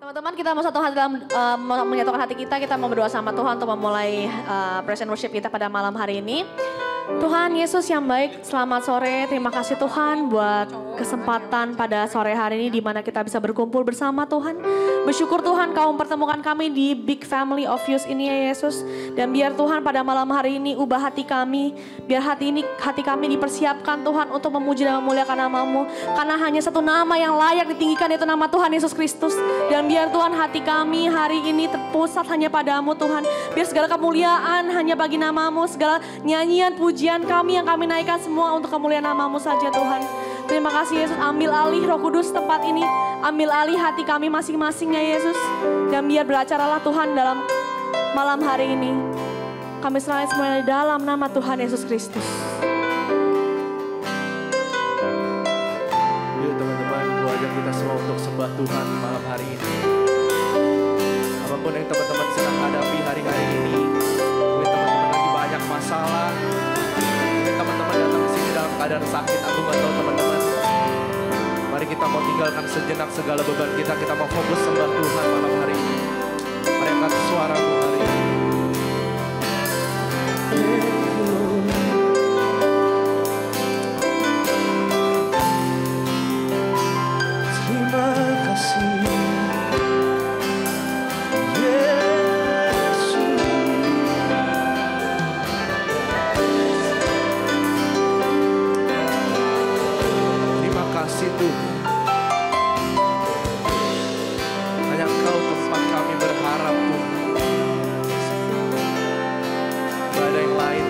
Teman-teman, kita mau satu hati dalam menyatukan hati kita mau berdoa sama Tuhan untuk memulai praise and worship kita pada malam hari ini. Tuhan Yesus yang baik, selamat sore. Terima kasih Tuhan buat kesempatan pada sore hari ini di mana kita bisa berkumpul bersama Tuhan. Bersyukur Tuhan Kau mempertemukan kami di big family of youth ini ya Yesus. Dan biar Tuhan pada malam hari ini ubah hati kami. Biar hati kami dipersiapkan Tuhan untuk memuji dan memuliakan nama-Mu. Karena hanya satu nama yang layak ditinggikan, yaitu nama Tuhan Yesus Kristus. Dan biar Tuhan hati kami hari ini terpusat hanya padamu Tuhan. Biar segala kemuliaan hanya bagi nama-Mu. Segala nyanyian pujian kami yang kami naikkan semua untuk kemuliaan nama-Mu saja Tuhan. Terima kasih Yesus, ambil alih Roh Kudus tempat ini. Ambil alih hati kami masing-masing ya Yesus. Dan biar beracaralah Tuhan dalam malam hari ini. Kami serahkan semuanya di dalam nama Tuhan Yesus Kristus. Yuk teman-teman, ajak kita semua untuk sembah Tuhan malam hari ini. Apapun yang teman-teman sedang hadapi hari-hari ini. Mungkin teman-teman lagi banyak masalah. Mungkin teman-teman datang ke sini dalam keadaan sakit. Aku gak tahu teman-teman. Mari kita mau tinggalkan sejenak segala beban kita. Kita mau fokus sembah Tuhan malam hari ini. Mari angkat suaramu hari ini. Terima kasih Yesus. Terima kasih Tuhan. Hanya Engkau tempat kami berharap Tuhan. Gak ada yang lain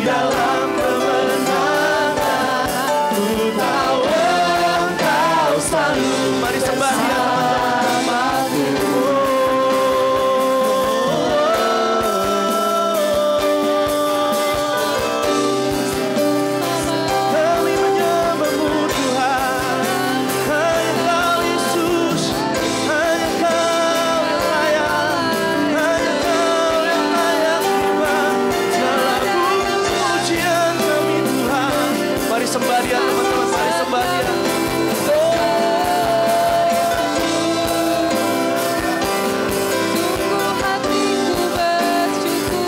dalam kemenangan. Ku tahu Engkau selalu. Mari sembah Dia bersamaku. Kami menyembah-Mu Tuhan, hanya Kau Yesus, hanya Kau yang layak, hanya Kau yang layak Tuhan. Segala pujian kami Tuhan. Mari sembah Dia teman-teman, mari sembah Dia. Sungguh hatiku bersyukur.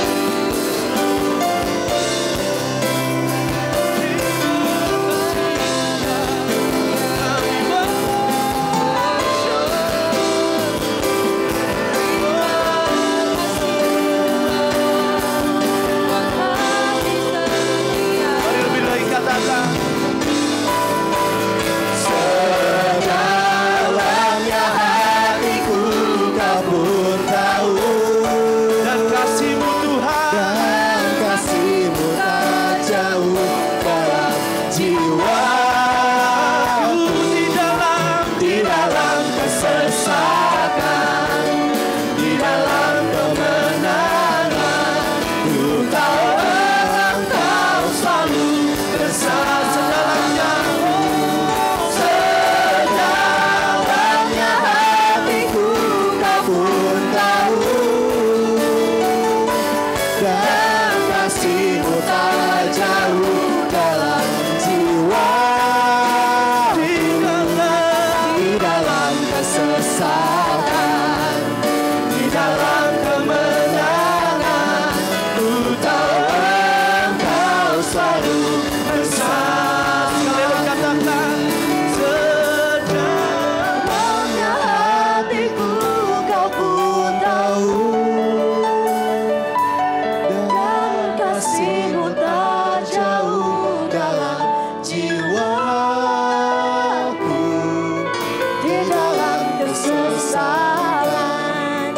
Mari lebih lagi katakan. Sedalamnya hatiku Kau pun tahu, dan kasih-Mu Tuhan, dan kasih-Mu tak jauh dalam jiwaku. Di dalam kesesakan, di dalam kemenangan, ku tahu Engkau selalu bersama. Sedalamnya hatiku Kau pun tahu, dan kasih-Mu tak jauh dalam jiwa. Di dalam kesesakan, di dalam kemenangan, ku tahu Engkau selalu bersama. Sekali katakan, sedalamnya hatiku Kau pun tahu, dan kasih-Mu tak jauh dalam jiwaku. Di dalam kesesalan,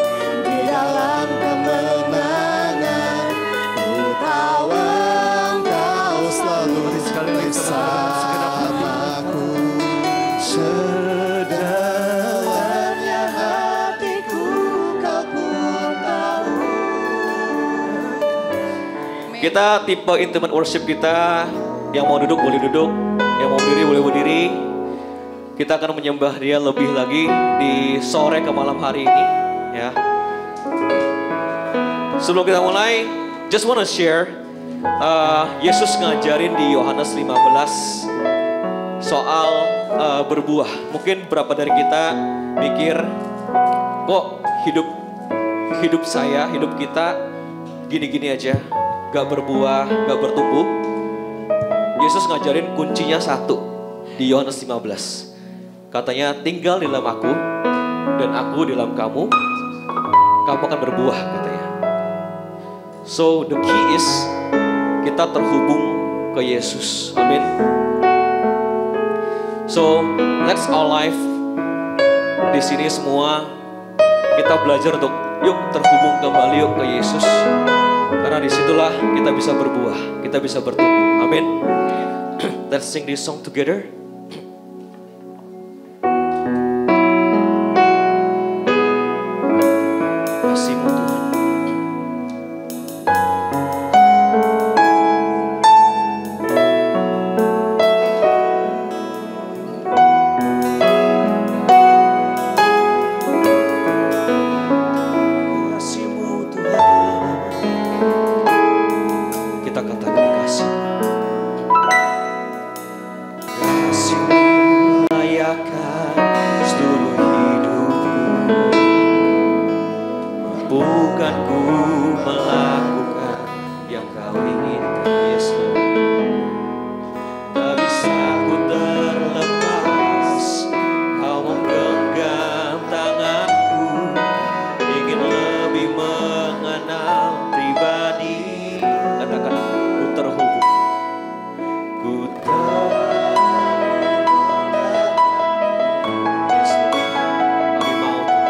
di dalam kemenangan, ku tahu Engkau selalu bersamaku. Sedalamnya hatiku Kau pun tahu. Kita tipe intimate worship kita, yang mau duduk boleh duduk, yang mau berdiri boleh berdiri. Kita akan menyembah Dia lebih lagi di sore ke malam hari ini, ya. Sebelum kita mulai, just wanna share, Yesus ngajarin di Yohanes 15 soal berbuah. Mungkin berapa dari kita mikir, kok hidup saya, hidup kita gini-gini aja, gak berbuah, gak bertumbuh. Yesus ngajarin kuncinya satu di Yohanes 15. Katanya, tinggal di dalam aku dan aku di dalam kamu, kamu akan berbuah, katanya. So the key is kita terhubung ke Yesus. Amin. So let's all life di sini semua kita belajar untuk yuk terhubung kembali yuk ke Yesus. Karena disitulah kita bisa berbuah, kita bisa bertumbuh. Amin. Let's sing this song together. Kasih-Mu Tuhan. Kasih-Mu Tuhan. Kita katakan kasih. Kasih-Mu layakkan seluruh hidupku. Bukan ku melakukan yang Kau inginkan, yes Lord. Tak bisa ku terlepas, Kau menggenggam tanganku. Ingin lebih mengenal pribadi. Katakan, ku terhubung. Ku terhubung. Yes Lord. Kami mau Tuhan.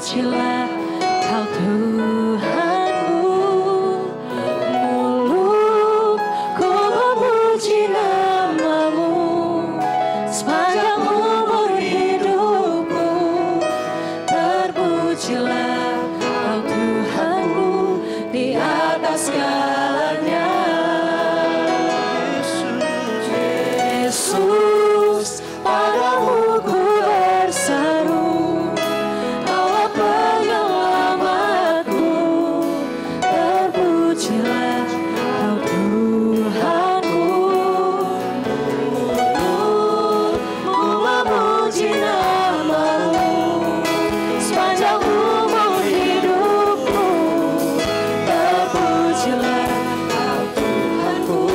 terpujilah Kau Tuhanku. Mulutku memuji nama-Mu sepanjang umur hidupku. Terpujilah Kau Tuhanku di atas segalanya. Yesus, padamu ku berseru, Kaulah penyelamatku. Terpujilah Kau Tuhanku. Mulutku memuji nama-Mu sepanjang umur hidupku. Terpujilah Kau Tuhanku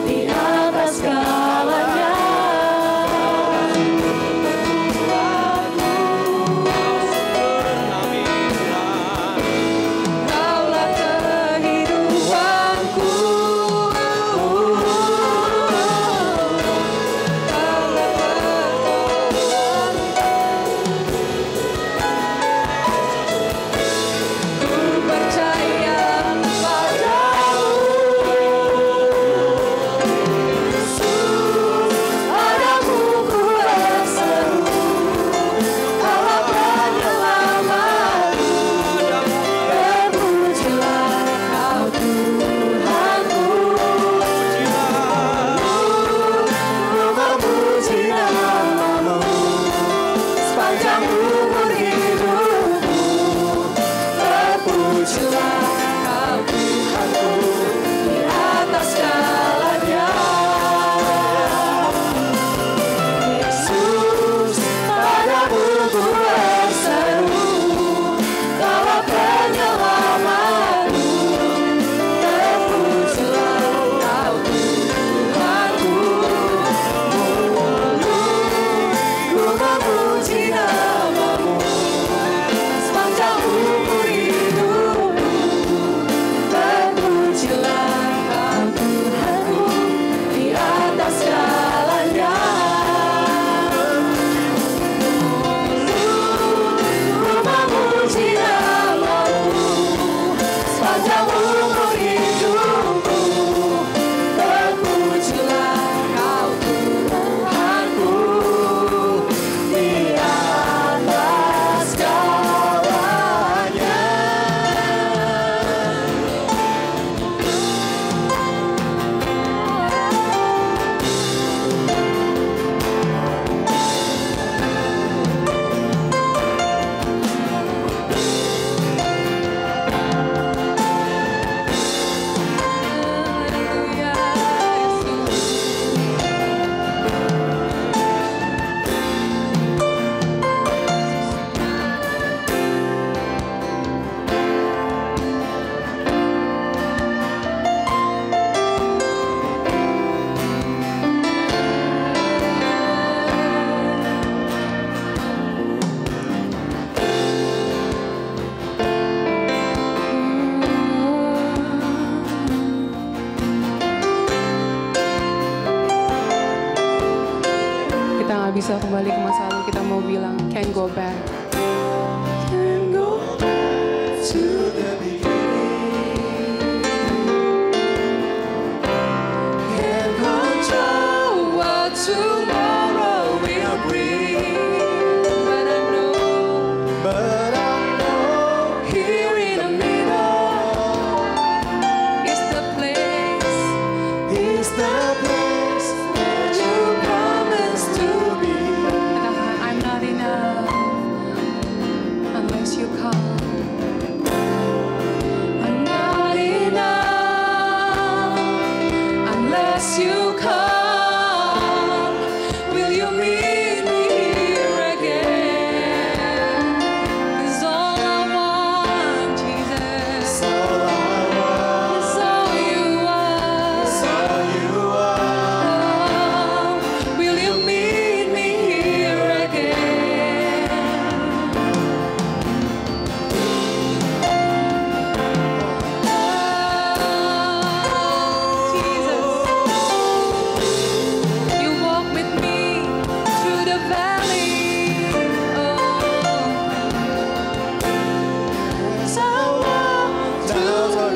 di atas segalanya. Kaulah kehidupanku. Kaulah ku percaya padamu. Yesus, padamu ku berseru, Kaulah penyelamatku. Terpujilah Kau Tuhanku. Ku memuji nama-Mu sepanjang umur hidupku. Terpujilah Kau Tuhanku di atas segalanya. Yesus, padamu ku berseru, Kaulah penyelamatku. Terpujilah Kau Tuhanku. Mulutku memuji nama-Mu sepanjang umur hidupku. Terpujilah Kau Tuhanku di atas segalanya. Mulutku memuji nama-Mu sepanjang umur hidupku. Terpujilah Kau Tuhanku di atas segalanya. Haleluya, Yesus. Kita nggak bisa kembali ke masa lalu, kita mau bilang can't go back. Can't go back to the beginning. Can't control what tomorrow will bring. But I know here in the middle is the place where you promised to be. I'm not enough.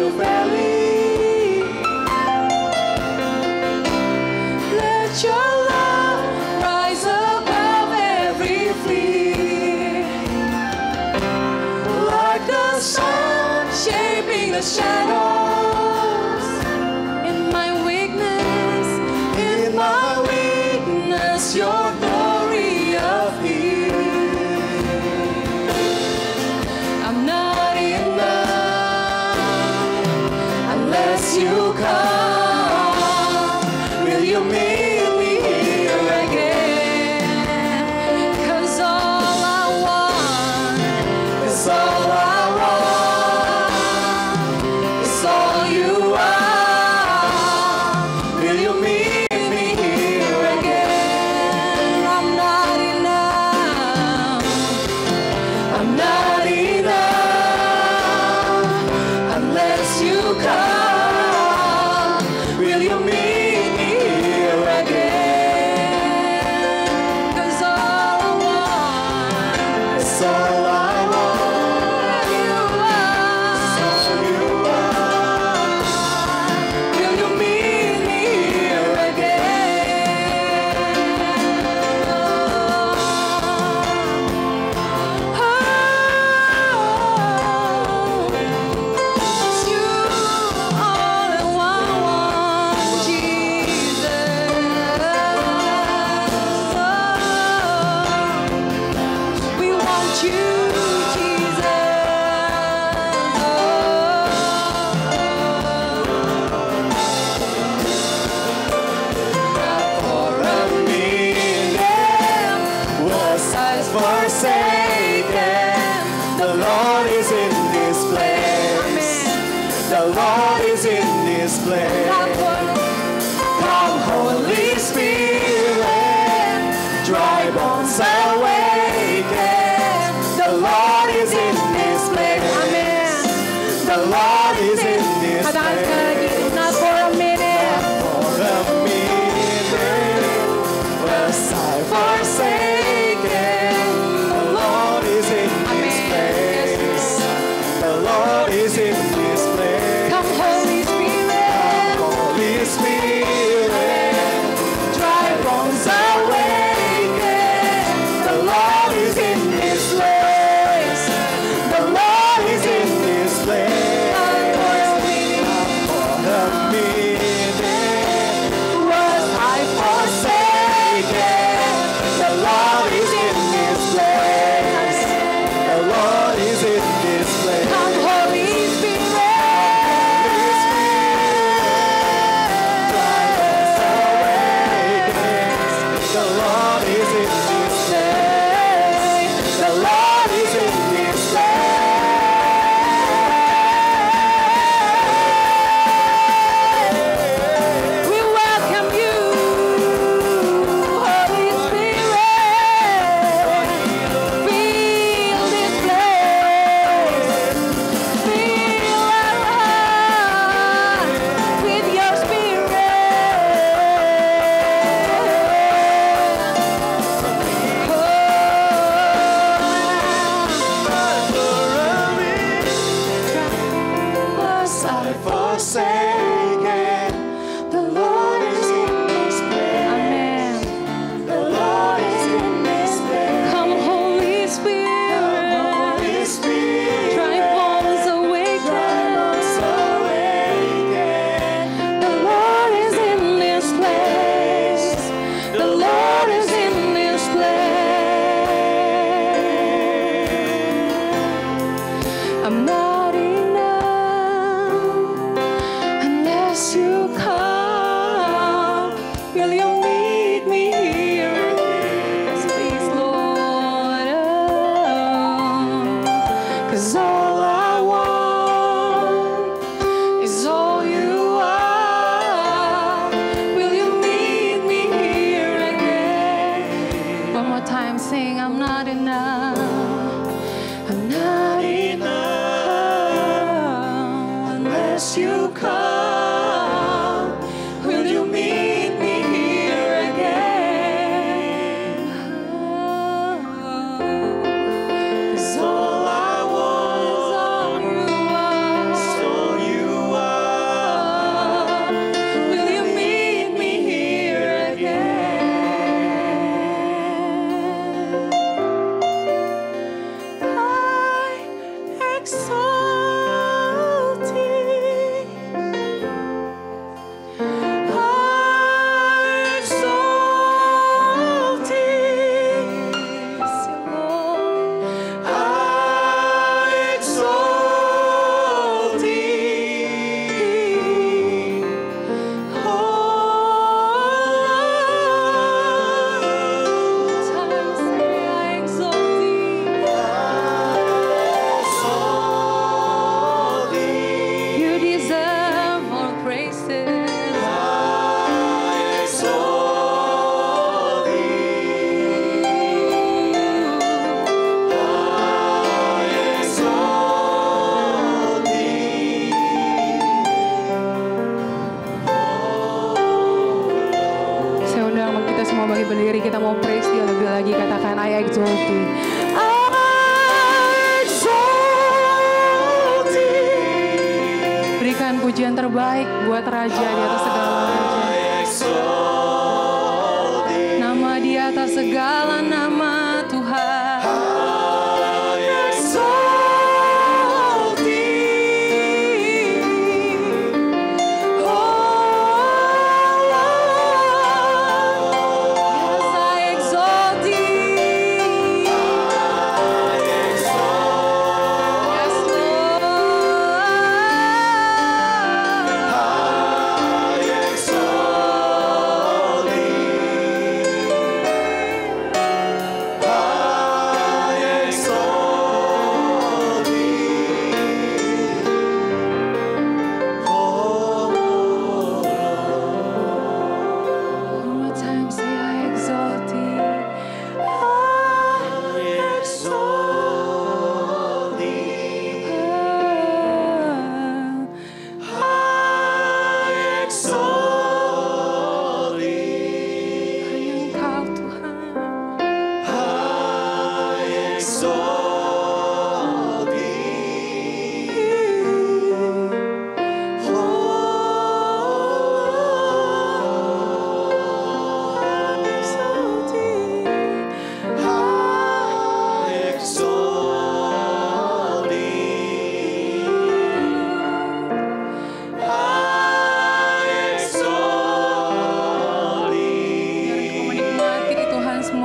the valley. Let your love rise above every fear. Like the sun shaping the shadows. In my weakness, your glory appears. I'm not enough unless you come. Will you meet me here again? 'Cause all I want is all I want. It's all you are. Will you meet me here again? I'm not enough. I'm not enough unless you come. Will you meet me here again? 'Cause all I want is all I want. You are. You are. Will you meet me here again? It's you, all I want, Jesus. We want you, For a minute was I forsaken. The Lord is in this place. The Lord is in this place. Come, Holy Spirit, dry bones awaken. The Lord is in this place. The Lord is in this place. Not for a minute. For a minute was I forsaken. The Lord is in this place. The Lord is in this place. Come, Holy Spirit. Holy Spirit, dry bones awaken. The Lord is in this place. The Lord is in this place. For a minute was I forsaken. The Lord is in this place. The Lord is in this place. Come, Holy The Lord is in this place. The Lord is in this place. We welcome you, Holy Spirit. Fill this place. Fill our hearts with your Was I forsaken? The Lord is in this place. Amen. The Lord is in this place. Come, Holy Spirit. Holy Spirit, Dry bones awaken. awaken. The Lord is in this place. The Lord is in this place. I'm not enough unless you come. Will you meet me here? Yes, please, Lord. 'Cause all I want is all you are. Will you meet me here again? One more time, sing, I'm not enough. I'm not enough Pujian terbaik buat Raja di atas segala raja. Nama di atas segala nama Tuhan.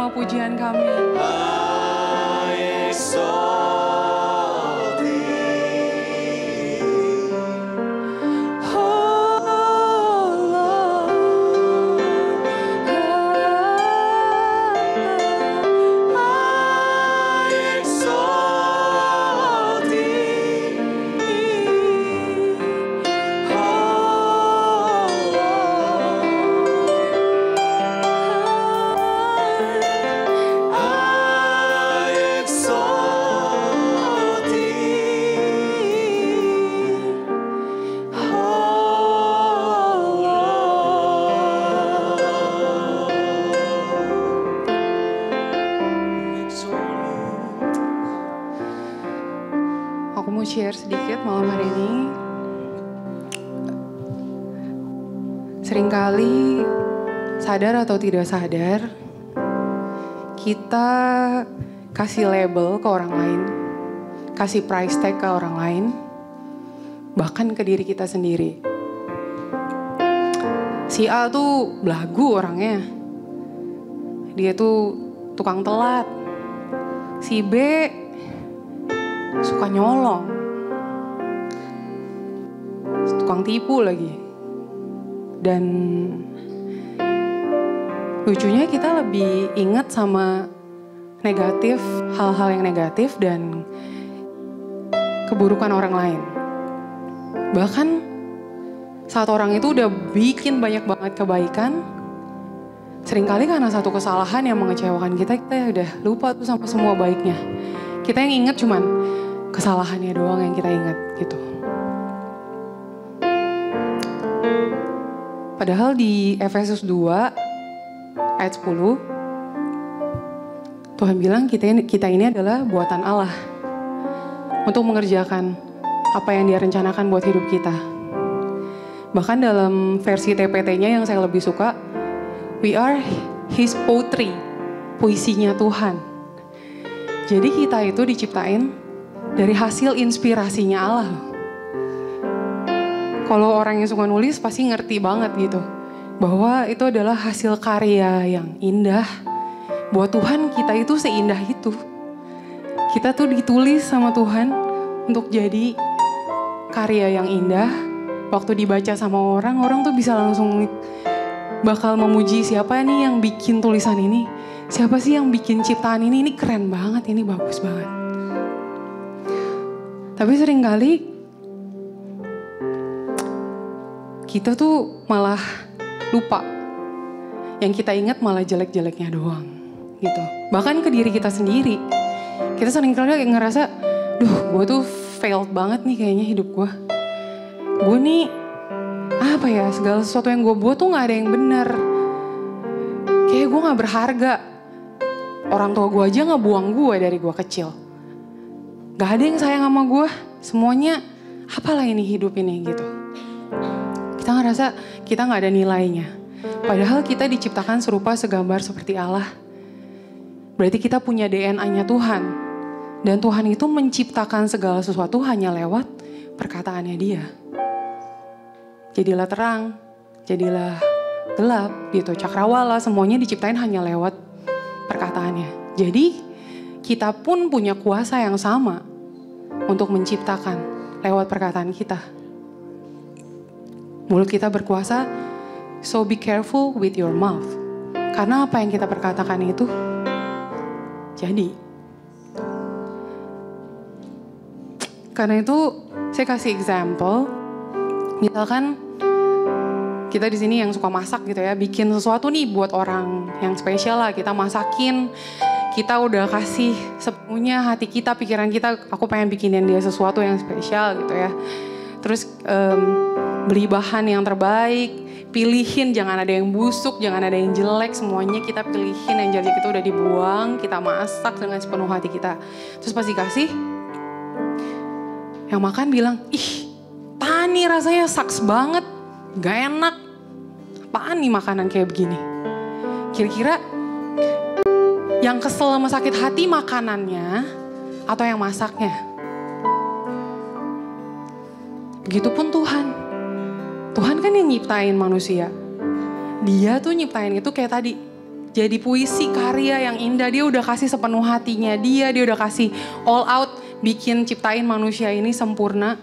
Pujian kami. Aku mau share sedikit malam hari ini. Seringkali sadar atau tidak sadar, kita kasih label ke orang lain, kasih price tag ke orang lain, bahkan ke diri kita sendiri. Si A tuh belagu orangnya, dia tuh tukang telat. Si B suka nyolong, tukang tipu lagi. Dan lucunya kita lebih ingat sama negatif, hal-hal yang negatif dan keburukan orang lain. Bahkan saat orang itu udah bikin banyak banget kebaikan, seringkali karena satu kesalahan yang mengecewakan kita udah lupa tuh sama semua baiknya. Kita yang ingat cuman kesalahannya doang yang kita ingat gitu. Padahal di Efesus 2 ayat 10, Tuhan bilang kita ini adalah buatan Allah untuk mengerjakan apa yang Dia rencanakan buat hidup kita. Bahkan dalam versi TPT-nya yang saya lebih suka, we are His poetry, puisinya Tuhan. Jadi kita itu diciptain dari hasil inspirasinya Allah. Kalau orang yang suka nulis pasti ngerti banget gitu. Bahwa itu adalah hasil karya yang indah. Buat Tuhan kita itu seindah itu. Kita tuh ditulis sama Tuhan untuk jadi karya yang indah. Waktu dibaca sama orang tuh bisa langsung bakal memuji siapa nih yang bikin tulisan ini. Siapa sih yang bikin ciptaan ini keren banget, ini bagus banget. Tapi seringkali kita tuh malah lupa. Yang kita ingat malah jelek-jeleknya doang gitu. Bahkan ke diri kita sendiri. Kita seringkali ngerasa, duh gue tuh failed banget nih kayaknya hidup gue. Gue nih apa ya, segala sesuatu yang gue buat tuh gak ada yang benar. Kayak gue gak berharga. Orang tua gue aja ngebuang gue dari gue kecil. Gak ada yang sayang sama gue. Semuanya apalah ini hidup ini gitu. Kita ngerasa kita gak ada nilainya. Padahal kita diciptakan serupa segambar seperti Allah. Berarti kita punya DNA-nya Tuhan. Dan Tuhan itu menciptakan segala sesuatu hanya lewat perkataannya Dia. Jadilah terang, jadilah gelap gitu. Cakrawala semuanya diciptain hanya lewat perkataannya. Jadi kita pun punya kuasa yang sama untuk menciptakan lewat perkataan kita. Mulut kita berkuasa, so be careful with your mouth. Karena apa yang kita perkatakan itu jadi. Karena itu saya kasih example. Misalkan kita di sini yang suka masak gitu ya, bikin sesuatu nih buat orang yang spesial lah, kita masakin, kita udah kasih sepenuhnya hati kita, pikiran kita, aku pengen bikinin dia sesuatu yang spesial gitu ya. Terus beli bahan yang terbaik, pilihin jangan ada yang busuk, jangan ada yang jelek, semuanya kita pilihin, yang jelek itu udah dibuang, kita masak dengan sepenuh hati kita. Terus pas dikasih, yang makan bilang, ih apaan nih rasanya saks banget, gak enak. Apaan nih makanan kayak begini? Kira-kira yang kesel sama sakit hati makanannya atau yang masaknya? Begitupun Tuhan. Tuhan kan yang nyiptain manusia. Dia tuh nyiptain itu kayak tadi. Jadi puisi karya yang indah. Dia udah kasih sepenuh hatinya dia. Dia udah kasih all out. Bikin ciptain manusia ini sempurna.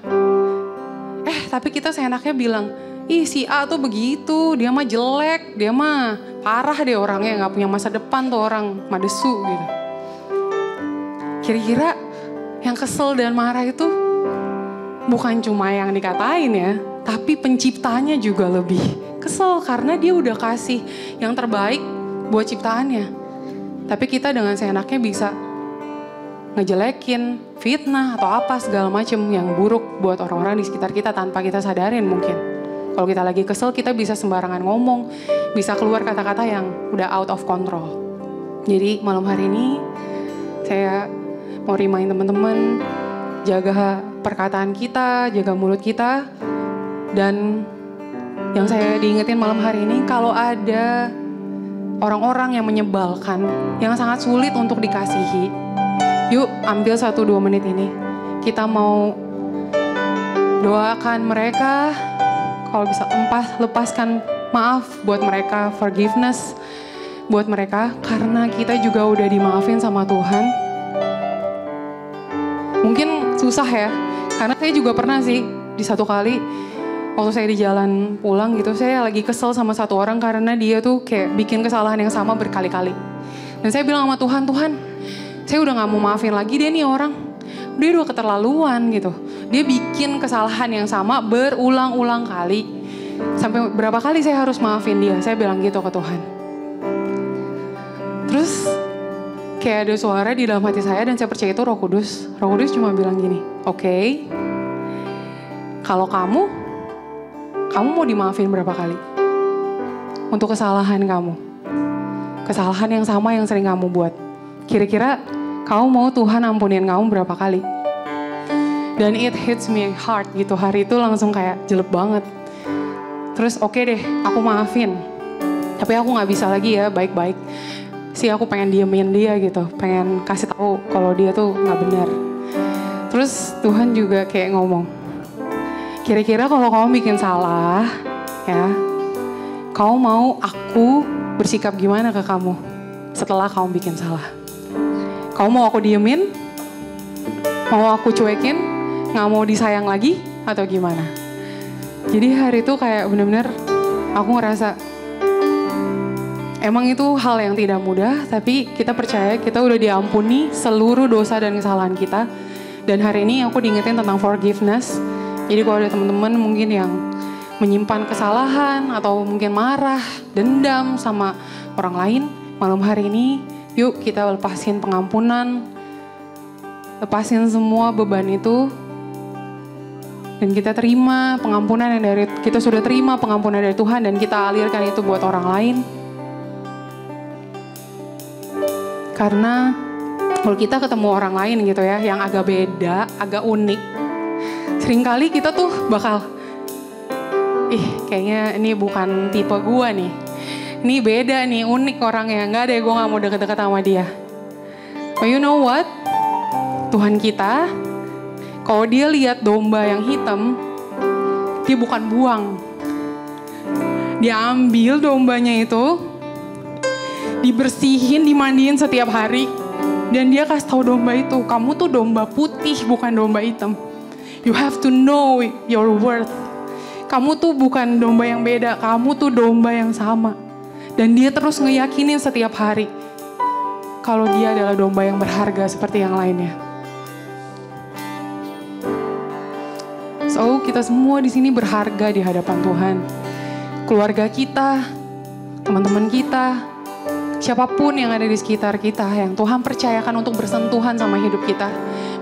Tapi kita seenaknya bilang, ih si A tuh begitu, dia mah jelek, dia mah parah deh orangnya, gak punya masa depan tuh orang, madesu gitu. Kira-kira yang kesel dan marah itu bukan cuma yang dikatain ya, tapi penciptanya juga lebih kesel karena dia udah kasih yang terbaik buat ciptaannya. Tapi kita dengan seenaknya bisa ngejelekin, fitnah atau apa segala macam yang buruk buat orang-orang di sekitar kita tanpa kita sadarin mungkin. Kalau kita lagi kesel kita bisa sembarangan ngomong, bisa keluar kata-kata yang udah out of control. Jadi malam hari ini saya mau remind teman-teman jaga perkataan kita, jaga mulut kita. Dan yang saya diingetin malam hari ini kalau ada orang-orang yang menyebalkan, yang sangat sulit untuk dikasihi, yuk ambil 1-2 menit ini. Kita mau doakan mereka. Kalau bisa lepaskan maaf buat mereka. Forgiveness buat mereka. Karena kita juga udah dimaafin sama Tuhan. Mungkin susah ya. Karena saya juga pernah sih di satu kali. Waktu saya di jalan pulang gitu. Saya lagi kesel sama satu orang. Karena dia tuh kayak bikin kesalahan yang sama berkali-kali. Dan saya bilang sama Tuhan, Tuhan, saya udah gak mau maafin lagi dia nih orang. Dia udah keterlaluan gitu. Dia bikin kesalahan yang sama berulang-ulang kali. Sampai berapa kali saya harus maafin dia. Saya bilang gitu ke Tuhan. Terus kayak ada suara di dalam hati saya dan saya percaya itu Roh Kudus. Roh Kudus cuma bilang gini, oke, kalau kamu mau dimaafin berapa kali? Untuk kesalahan kamu. Kesalahan yang sama yang sering kamu buat. Kira-kira kamu mau Tuhan ampunin kamu berapa kali? Dan it hits me hard gitu. Hari itu langsung kayak jelek banget. Terus oke deh, aku maafin. Tapi aku gak bisa lagi ya baik-baik. Aku pengen diemin dia gitu. Pengen kasih tahu kalau dia tuh gak benar. Terus Tuhan juga kayak ngomong, kira-kira kalau kamu bikin salah, ya, kamu mau aku bersikap gimana ke kamu setelah kamu bikin salah? Kamu mau aku diemin? Mau aku cuekin? Nggak mau disayang lagi? Atau gimana? Jadi hari itu kayak bener-bener aku ngerasa emang itu hal yang tidak mudah, tapi kita percaya kita udah diampuni seluruh dosa dan kesalahan kita. Dan hari ini aku diingetin tentang forgiveness. Jadi kalau ada teman-teman mungkin yang menyimpan kesalahan atau mungkin marah, dendam sama orang lain, malam hari ini yuk kita lepasin pengampunan, lepasin semua beban itu, dan kita terima pengampunan yang dari kita sudah terima pengampunan dari Tuhan, dan kita alirkan itu buat orang lain. Karena kalau kita ketemu orang lain gitu ya, yang agak beda, agak unik, seringkali kita tuh bakal, kayaknya ini bukan tipe gua nih. Ini beda nih, unik orangnya. Enggak deh, gue gak mau deket-deket sama dia. But you know what? Tuhan kita, kalau dia lihat domba yang hitam, dia bukan buang. Dia ambil dombanya itu, dibersihin, dimandiin setiap hari. Dan dia kasih tahu domba itu, kamu tuh domba putih, bukan domba hitam. You have to know your worth. Kamu tuh bukan domba yang beda, kamu tuh domba yang sama. Dan dia terus ngeyakinin setiap hari kalau dia adalah domba yang berharga seperti yang lainnya. So, kita semua di sini berharga di hadapan Tuhan. Keluarga kita, teman-teman kita, siapapun yang ada di sekitar kita yang Tuhan percayakan untuk bersentuhan sama hidup kita.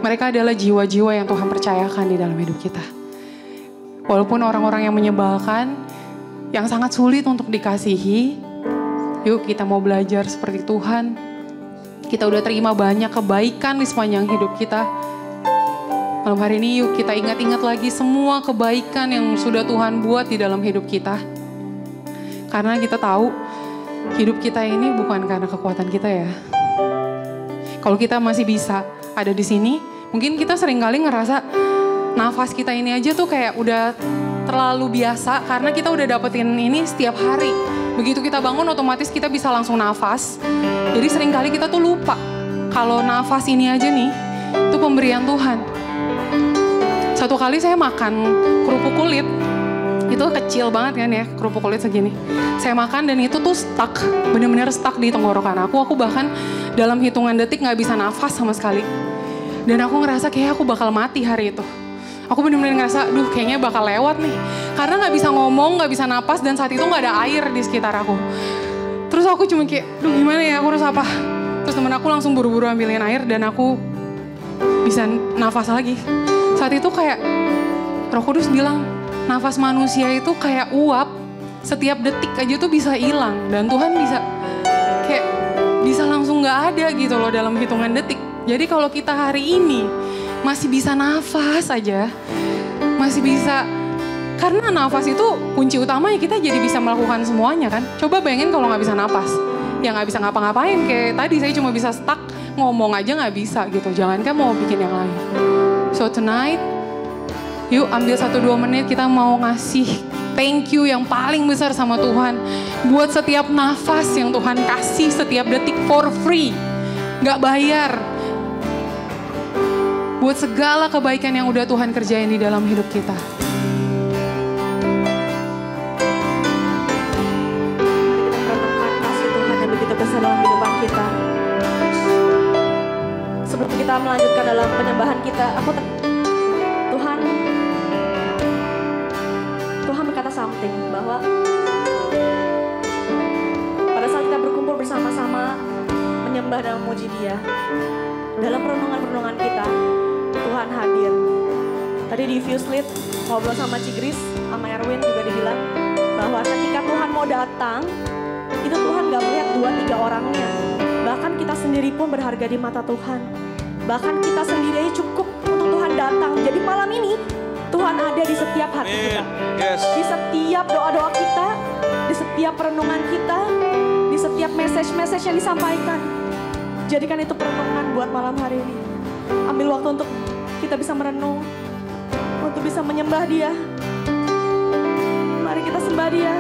Mereka adalah jiwa-jiwa yang Tuhan percayakan di dalam hidup kita. Walaupun orang-orang yang menyebalkan, yang sangat sulit untuk dikasihi, yuk kita mau belajar seperti Tuhan. Kita udah terima banyak kebaikan di sepanjang hidup kita. Malam hari ini yuk kita ingat-ingat lagi semua kebaikan yang sudah Tuhan buat di dalam hidup kita. Karena kita tahu hidup kita ini bukan karena kekuatan kita ya. Kalau kita masih bisa ada di sini, mungkin kita seringkali ngerasa nafas kita ini aja tuh kayak udah terlalu biasa karena kita udah dapetin ini setiap hari. Begitu kita bangun otomatis kita bisa langsung nafas. Jadi seringkali kita tuh lupa kalau nafas ini aja nih itu pemberian Tuhan. Satu kali saya makan kerupuk kulit, itu kecil banget kan ya, kerupuk kulit segini. Saya makan dan itu tuh stuck, bener-bener stuck di tenggorokan aku. Aku bahkan dalam hitungan detik gak bisa nafas sama sekali. Dan aku ngerasa kayak aku bakal mati hari itu. Aku bener-bener ngerasa, kayaknya bakal lewat nih. Karena gak bisa ngomong, gak bisa napas, dan saat itu gak ada air di sekitar aku. Terus aku cuma kayak, gimana ya, aku harus apa? Terus temen aku langsung buru-buru ambilin air, dan aku bisa nafas lagi. Saat itu kayak, Roh Kudus bilang, nafas manusia itu kayak uap, setiap detik aja tuh bisa hilang. Dan Tuhan bisa langsung gak ada gitu loh dalam hitungan detik. Jadi kalau kita hari ini, masih bisa nafas aja, masih bisa, karena nafas itu kunci utamanya kita jadi bisa melakukan semuanya kan. Coba bayangin kalau gak bisa nafas, ya gak bisa ngapa-ngapain. Kayak tadi saya cuma bisa stuck, ngomong aja gak bisa gitu, jangankan mau bikin yang lain. So tonight, yuk ambil 1-2 menit kita mau ngasih thank you yang paling besar sama Tuhan. Buat setiap nafas yang Tuhan kasih setiap detik for free, gak bayar. Buat segala kebaikan yang udah Tuhan kerjain di dalam hidup kita. Mari kita merenungkan kasih Tuhan yang begitu besar dalam kehidupan kita. Sebelum kita melanjutkan dalam penyembahan kita, Tuhan berkata something, bahwa pada saat kita berkumpul bersama-sama menyembah dan memuji Dia, dalam renungan-renungan kita, Tuhan hadir. Tadi di Viewslit ngobrol sama Cigris, sama Erwin juga dibilang bahwa ketika Tuhan mau datang, itu Tuhan gak melihat 2-3 orangnya. Bahkan kita sendiri pun berharga di mata Tuhan. Bahkan kita sendiri cukup untuk Tuhan datang. Jadi malam ini Tuhan ada di setiap hati kita. Di setiap doa-doa kita, di setiap renungan kita, di setiap message-message yang disampaikan. Jadikan itu perenungan buat malam hari ini. Ambil waktu untuk kita bisa merenung, untuk bisa menyembah Dia. Mari kita sembah Dia.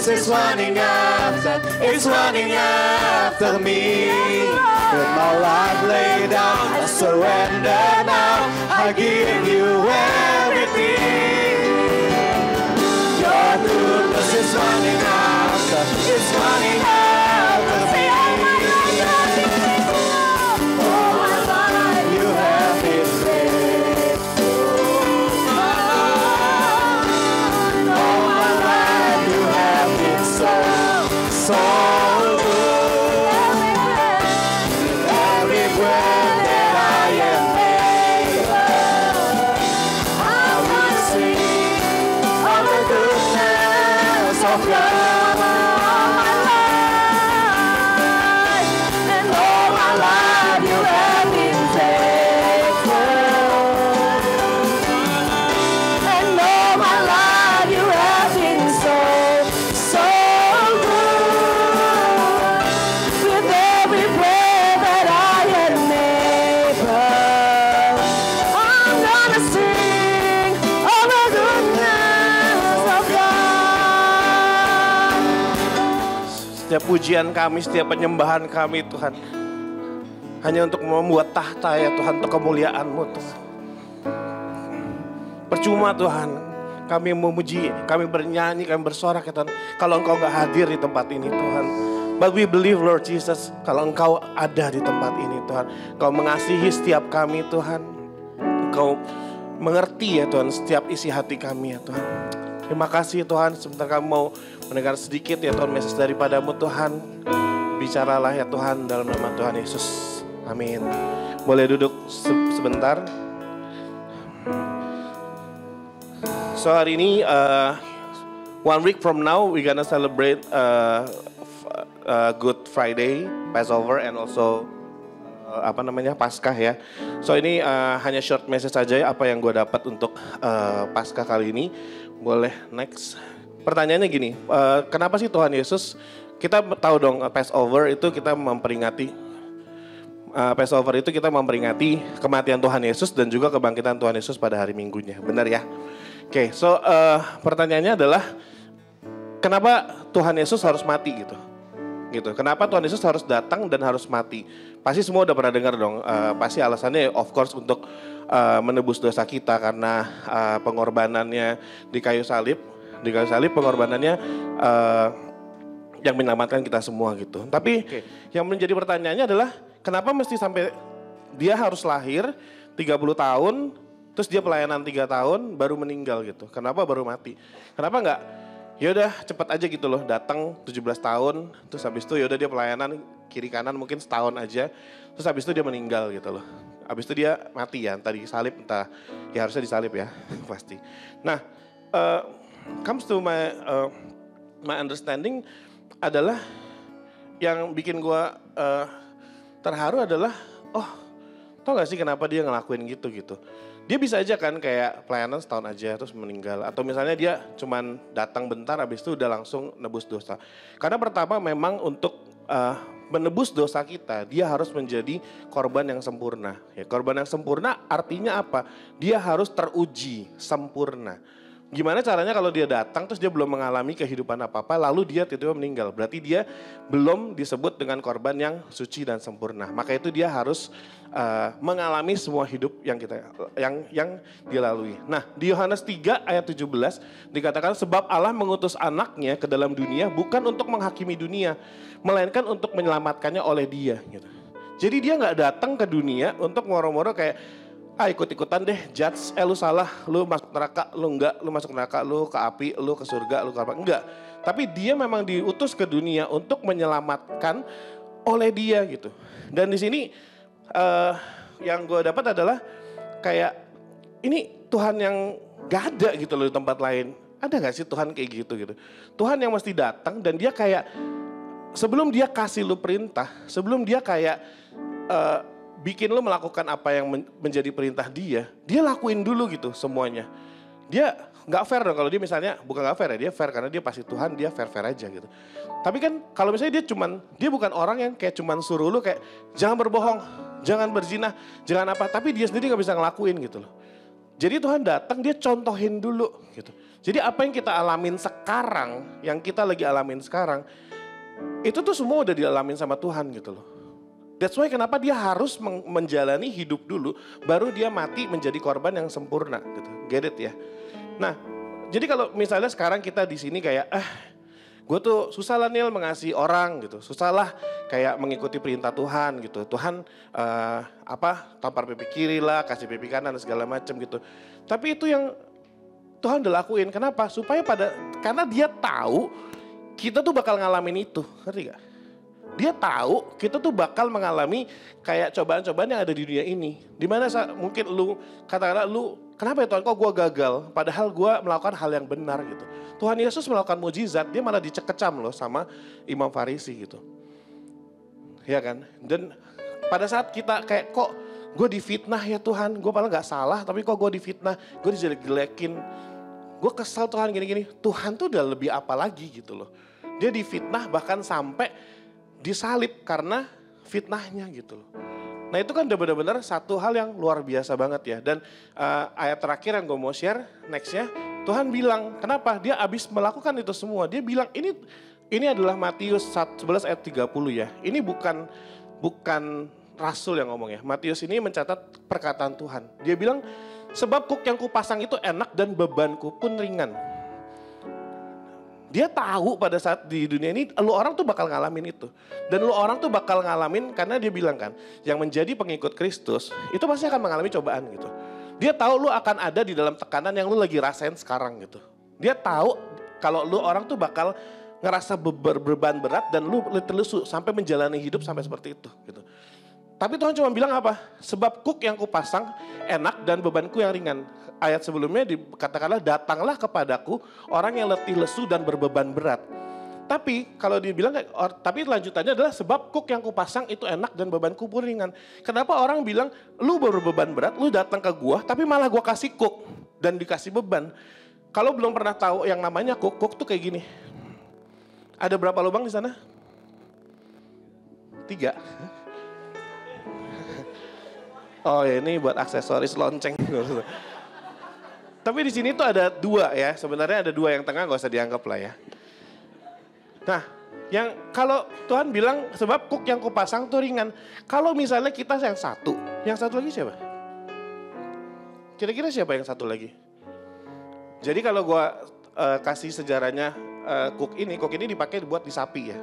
It's running after, it's running after me. With my life laid down, I surrender now. I give you everything. Your goodness is running after, it's running after me. All my life you have been faithful. All my life you have been so good. Every breath that I am able, I wanna sing of the goodness of God. All my life, and all my life you have been faithful. And all my life you have been so good. With every breath that I am able, I'm gonna sing of the goodness of God. Setiap pujian kami, setiap penyembahan kami Tuhan, hanya untuk membuat tahta ya Tuhan, untuk kemuliaan-Mu Tuhan. Percuma Tuhan, kami memuji, kami bernyanyi, kami bersorak ya Tuhan, kalau Engkau gak hadir di tempat ini Tuhan. But we believe Lord Jesus, kalau Engkau ada di tempat ini Tuhan, Engkau mengasihi setiap kami Tuhan, Engkau mengerti ya Tuhan setiap isi hati kami ya Tuhan. Terima kasih Tuhan, sebentar kami mau mendengar sedikit ya Tuhan message daripada-Mu Tuhan. Bicaralah ya Tuhan dalam nama Tuhan Yesus. Amin. Boleh duduk sebentar. So hari ini, 1 week from now, we gonna celebrate Good Friday, Passover, and also Paskah ya. So ini hanya short message saja ya, apa yang gue dapat untuk Paskah kali ini. Boleh next. Pertanyaannya gini, kenapa sih Tuhan Yesus, kita tahu dong Passover itu kita memperingati Passover itu kita memperingati kematian Tuhan Yesus dan juga kebangkitan Tuhan Yesus pada hari Minggunya. Benar ya? Oke, so pertanyaannya adalah kenapa Tuhan Yesus harus mati gitu? Kenapa Tuhan Yesus harus datang dan harus mati? Pasti semua udah pernah dengar dong. Pasti alasannya of course untuk menebus dosa kita karena pengorbanannya di kayu salib. Di kayu salib pengorbanannya yang menyelamatkan kita semua gitu. Tapi yang menjadi pertanyaannya adalah kenapa mesti sampai dia harus lahir 30 tahun, terus dia pelayanan 3 tahun baru meninggal gitu. Kenapa baru mati? Kenapa enggak? Ya udah cepet aja gitu loh, datang 17 tahun, terus habis itu ya udah dia pelayanan kiri kanan mungkin setahun aja, terus habis itu dia meninggal gitu loh. Habis itu dia mati ya, entah disalib, entah ya harusnya disalib ya, pasti. Nah, comes to my understanding adalah yang bikin gua terharu adalah, tau gak sih kenapa dia ngelakuin gitu. Dia bisa aja kan kayak pelayanan setahun aja terus meninggal. Atau misalnya dia cuman datang bentar habis itu udah langsung nebus dosa. Karena pertama memang untuk menebus dosa kita, dia harus menjadi korban yang sempurna. Ya, korban yang sempurna artinya apa? Dia harus teruji sempurna. Gimana caranya kalau dia datang terus dia belum mengalami kehidupan apa-apa lalu dia tiba-tiba meninggal. Berarti dia belum disebut dengan korban yang suci dan sempurna. Maka itu dia harus mengalami semua hidup yang dia lalui. Nah, di Yohanes 3 ayat 17 dikatakan sebab Allah mengutus anaknya ke dalam dunia bukan untuk menghakimi dunia, melainkan untuk menyelamatkannya oleh dia gitu. Jadi dia gak datang ke dunia untuk moro-moro kayak ikut-ikutan deh, judge, lu salah, lu masuk neraka, lu enggak, lu masuk neraka, lu ke api, lu ke surga, lu ke apa, enggak. Tapi dia memang diutus ke dunia untuk menyelamatkan oleh dia gitu. Dan di sini yang gue dapat adalah kayak ini Tuhan yang gak ada gitu loh di tempat lain. Ada gak sih Tuhan kayak gitu? Tuhan yang mesti datang dan dia kayak sebelum dia kasih lu perintah, sebelum dia kayak bikin lo melakukan apa yang menjadi perintah dia lakuin dulu gitu semuanya. Dia gak fair dong kalau dia misalnya, bukan gak fair ya, dia fair karena dia pasti Tuhan, dia fair-fair aja gitu. Tapi kan kalau misalnya dia bukan orang yang kayak cuman suruh lo kayak jangan berbohong, jangan berzina, jangan apa, tapi dia sendiri gak bisa ngelakuin gitu loh. Jadi Tuhan datang, dia contohin dulu gitu. Jadi apa yang kita alamin sekarang, yang kita lagi alamin sekarang, itu tuh semua udah dialamin sama Tuhan gitu loh. That's why kenapa dia harus menjalani hidup dulu, baru dia mati menjadi korban yang sempurna gitu. Get it ya? Nah, jadi kalau misalnya sekarang kita di sini kayak, gue tuh susah lah Nil mengasihi orang gitu. Susah lah kayak mengikuti perintah Tuhan gitu. Tuhan tampar pipi kiri lah, kasih pipi kanan dan segala macam gitu. Tapi itu yang Tuhan udah lakuin. Kenapa? Karena dia tahu kita tuh bakal ngalamin itu. Ngerti gak? Dia tahu kita tuh bakal mengalami kayak cobaan-cobaan yang ada di dunia ini. Dimana mungkin lu katakanlah kenapa ya Tuhan kok gue gagal? Padahal gue melakukan hal yang benar gitu. Tuhan Yesus melakukan mujizat, dia malah dicekecam loh sama Imam Farisi gitu. Ya kan? Dan pada saat kita kayak kok gue difitnah ya Tuhan, gue malah gak salah tapi kok gue difitnah, gue dijelekin. Gue kesal Tuhan gini-gini. Tuhan tuh udah lebih apa lagi gitu loh. Dia difitnah bahkan sampai disalib karena fitnahnya gitu loh. Nah itu kan udah benar-benar satu hal yang luar biasa banget ya. Dan ayat terakhir yang gue mau share nextnya, Tuhan bilang kenapa dia abis melakukan itu semua. Dia bilang ini adalah Matius 11 ayat 30 ya. Ini bukan rasul yang ngomong ya. Matius ini mencatat perkataan Tuhan. Dia bilang sebab kuk yang kupasang itu enak dan bebanku pun ringan. Dia tahu pada saat di dunia ini lu orang tuh bakal ngalamin itu. Dan lu orang tuh bakal ngalamin karena dia bilang kan, yang menjadi pengikut Kristus itu pasti akan mengalami cobaan gitu. Dia tahu lu akan ada di dalam tekanan yang lu lagi rasain sekarang gitu. Dia tahu kalau lu orang tuh bakal ngerasa beban berat dan lu terlesu sampai menjalani hidup sampai seperti itu gitu. Tapi Tuhan cuma bilang apa? Sebab kuk yang kupasang enak dan bebanku yang ringan. Ayat sebelumnya dikatakanlah datanglah kepadaku orang yang letih lesu dan berbeban berat. Tapi kalau dibilang, tapi lanjutannya adalah sebab kuk yang kupasang itu enak dan bebanku pun ringan. Kenapa orang bilang lu berbeban berat, lu datang ke gua tapi malah gua kasih kuk dan dikasih beban. Kalau belum pernah tahu yang namanya kuk tuh kayak gini. Ada berapa lubang di sana? 3. Oh ya, ini buat aksesoris lonceng. Tapi di sini tuh ada dua ya, sebenarnya ada dua yang tengah gak usah dianggap lah ya. Nah, yang kalau Tuhan bilang sebab kuk yang kupasang tuh ringan. Kalau misalnya kita yang satu lagi siapa? Kira-kira siapa yang satu lagi? Jadi kalau gua kasih sejarahnya kuk ini dipakai buat di sapi ya.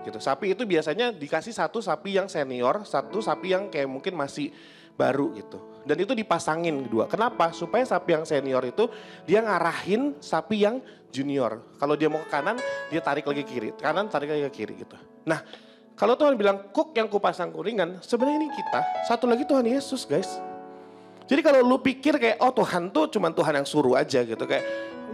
Gitu. Sapi itu biasanya dikasih satu sapi yang senior, satu sapi yang kayak mungkin masih baru gitu. Dan itu dipasangin dua. Kenapa? Supaya sapi yang senior itu dia ngarahin sapi yang junior. Kalau dia mau ke kanan, dia tarik lagi kiri. Kanan, tarik lagi ke kiri gitu. Nah, kalau Tuhan bilang kuk yang kupasang kuringan, sebenarnya ini kita. Satu lagi Tuhan Yesus guys. Jadi kalau lu pikir kayak, oh Tuhan tuh cuman Tuhan yang suruh aja gitu. Kayak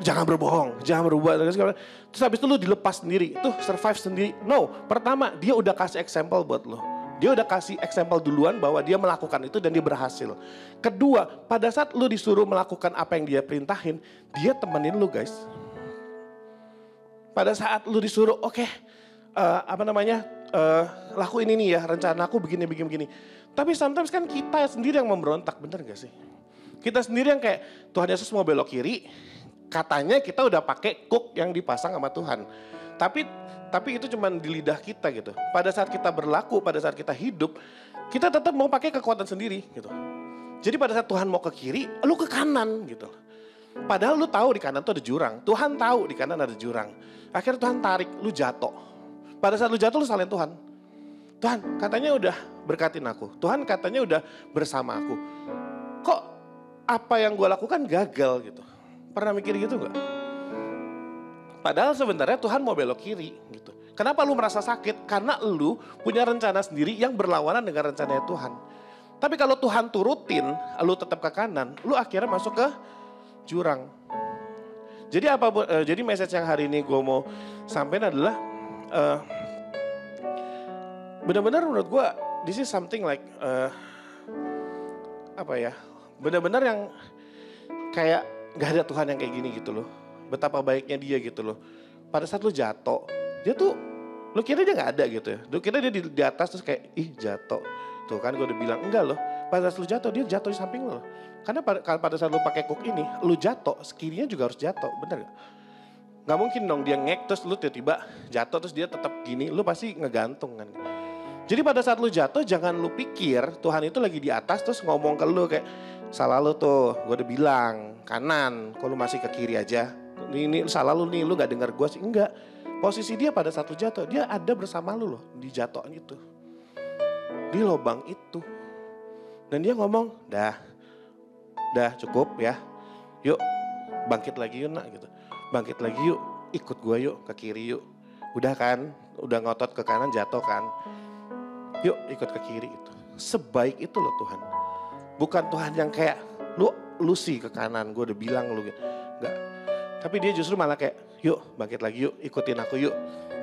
jangan berbohong, jangan berubah. Terus habis itu lu dilepas sendiri, tuh survive sendiri. No, pertama dia udah kasih example buat lu. Dia udah kasih example duluan bahwa dia melakukan itu dan dia berhasil. Kedua, pada saat lu disuruh melakukan apa yang dia perintahin, dia temenin lu guys. Pada saat lu disuruh, oke, lakuin ini ya, rencana aku begini. Tapi sometimes kan kita sendiri yang memberontak, bener gak sih? Kita sendiri yang kayak, Tuhan Yesus mau belok kiri, katanya kita udah pakai kuk yang dipasang sama Tuhan. Tapi itu cuma di lidah kita gitu. Pada saat kita berlaku, pada saat kita hidup, kita tetap mau pakai kekuatan sendiri gitu. Jadi pada saat Tuhan mau ke kiri, lu ke kanan gitu. Padahal lu tahu di kanan tuh ada jurang. Tuhan tahu di kanan ada jurang. Akhirnya Tuhan tarik, lu jatuh. Pada saat lu jatuh lu salahin Tuhan. Tuhan katanya udah berkatin aku. Tuhan katanya udah bersama aku. Kok apa yang gue lakukan gagal gitu. Pernah mikir gitu gak? Padahal sebenarnya Tuhan mau belok kiri gitu. Kenapa lu merasa sakit? Karena lu punya rencana sendiri yang berlawanan dengan rencananya Tuhan. Tapi kalau Tuhan turutin, lu tetap ke kanan, lu akhirnya masuk ke jurang. Jadi jadi message yang hari ini gue mau sampaikan adalah benar-benar menurut gue this is something like benar-benar yang kayak gak ada Tuhan yang kayak gini gitu loh. Betapa baiknya dia gitu loh. Pada saat lu jatuh, dia tuh, lu kira dia gak ada gitu ya. Lu kira dia di atas terus kayak, ih jatuh. Tuh kan gue udah bilang, enggak loh. Pada saat lu jatuh, dia jatuh di samping lo. Karena pada saat lu pakai kuk ini, lu jatuh, kirinya juga harus jatuh. Bener gak? Gak mungkin dong dia ngek terus lu tiba-tiba jatuh terus dia tetap gini. Lu pasti ngegantung kan. Jadi pada saat lu jatuh, jangan lu pikir Tuhan itu lagi di atas terus ngomong ke lu kayak, salah lu tuh, gue udah bilang kanan, kok lu masih ke kiri aja. Ini salah lu nih, lu gak dengar gue sih. Enggak, posisi dia pada saat lu jatuh, dia ada bersama lu loh di jatuhan itu. Di lubang itu. Dan dia ngomong, dah cukup ya. Yuk bangkit lagi yuk nak gitu. Bangkit lagi yuk, ikut gue yuk ke kiri yuk. Udah kan, udah ngotot ke kanan jatuh kan. Yuk ikut ke kiri gitu. Sebaik itu loh Tuhan. Bukan Tuhan yang kayak, lu sih ke kanan, gue udah bilang lu gitu. Enggak. Tapi dia justru malah kayak, yuk bangkit lagi yuk, ikutin aku yuk.